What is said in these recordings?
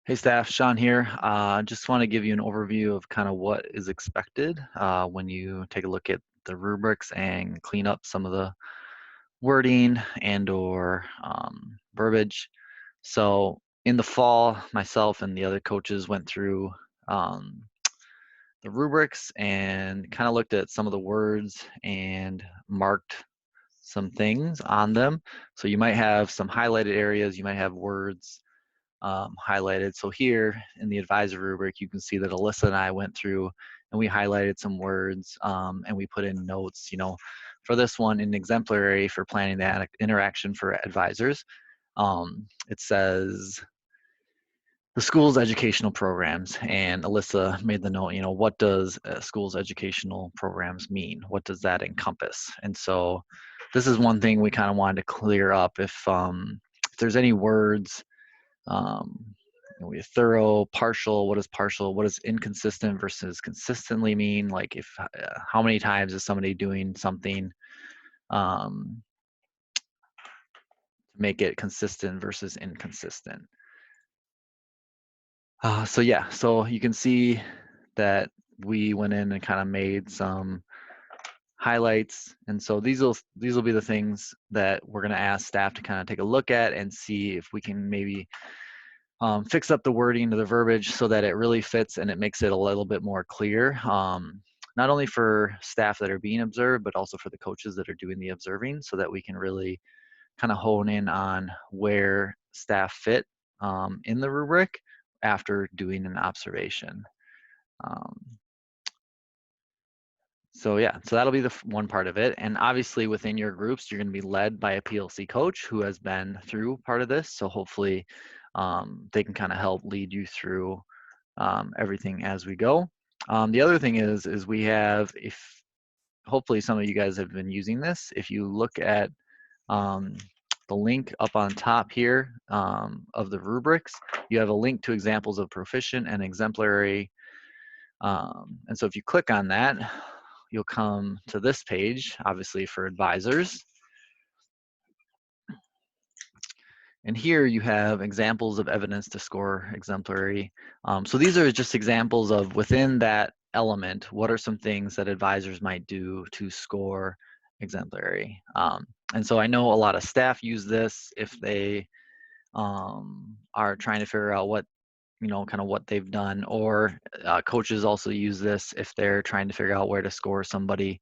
Hey staff, Sean here. Just want to give you an overview of kind of what is expected when you take a look at the rubrics and clean up some of the wording and or verbiage. So in the fall, myself and the other coaches went through um, the rubrics and kind of looked at some of the words and marked some things on them. So you might have some highlighted areas, you might have words highlighted. So here in the advisor rubric, you can see that Alyssa and I went through and we highlighted some words and we put in notes, for this one in exemplary for planning that interaction for advisors. It says the school's educational programs, and Alyssa made the note, what does school's educational programs mean? What does that encompass? And so this is one thing we kind of wanted to clear up if there's any words we have thorough, partial. What is partial? What does inconsistent versus consistently mean? Like, if how many times is somebody doing something to make it consistent versus inconsistent? So yeah, so you can see that we went in and kind of made some highlights, and so these will be the things that we're going to ask staff to kind of take a look at and see if we can maybe fix up the wording to the verbiage so that it really fits and it makes it a little bit more clear, not only for staff that are being observed, but also for the coaches that are doing the observing, so that we can really kind of hone in on where staff fit in the rubric after doing an observation. Um, so yeah, so that'll be the one part of it. And obviously within your groups, you're going to be led by a PLC coach who has been through part of this. So hopefully they can kind of help lead you through everything as we go. The other thing is we have, if hopefully some of you guys have been using this, if you look at the link up on top here of the rubrics, you have a link to examples of proficient and exemplary. And so if you click on that, you'll come to this page, obviously for advisors. And here you have examples of evidence to score exemplary. So these are just examples of within that element, what are some things that advisors might do to score exemplary. And so I know a lot of staff use this if they are trying to figure out what, kind of what they've done, or coaches also use this if they're trying to figure out where to score somebody.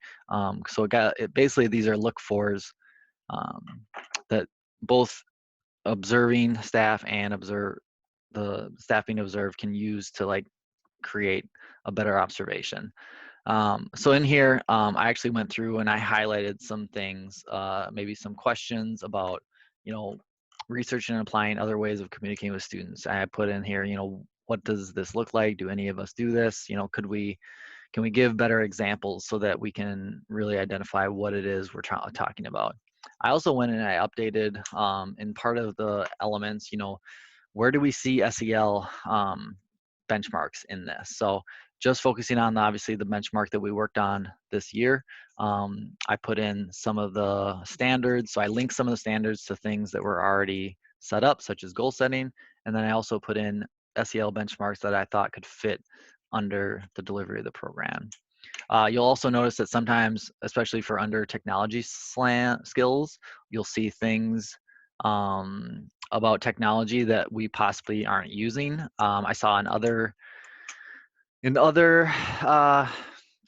So basically these are look fors that both observing staff and the staff being observed can use to like create a better observation. So in here, I actually went through and I highlighted some things, maybe some questions about, researching and applying other ways of communicating with students. I put in here, what does this look like? Do any of us do this? Can we give better examples so that we can really identify what it is we're talking about? I also went and I updated in part of the elements, where do we see SEL benchmarks in this? So just focusing on obviously the benchmark that we worked on this year, I put in some of the standards. So I linked some of the standards to things that were already set up, such as goal setting. And then I also put in SEL benchmarks that I thought could fit under the delivery of the program. You'll also notice that sometimes, especially for under technology skills, you'll see things about technology that we possibly aren't using. I saw in other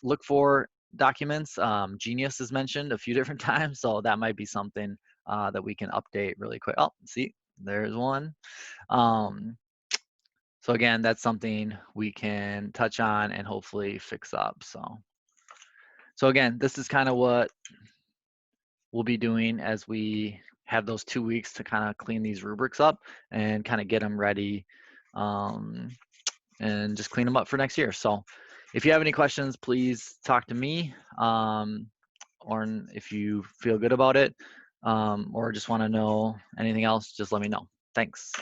look for documents, Genius is mentioned a few different times, so that might be something that we can update really quick. Oh, see, there's one. So again, that's something we can touch on and hopefully fix up. So again, this is kind of what we'll be doing as we have those 2 weeks to kind of clean these rubrics up and kind of get them ready and just clean them up for next year. So if you have any questions, please talk to me, or if you feel good about it, or just want to know anything else, just let me know. Thanks.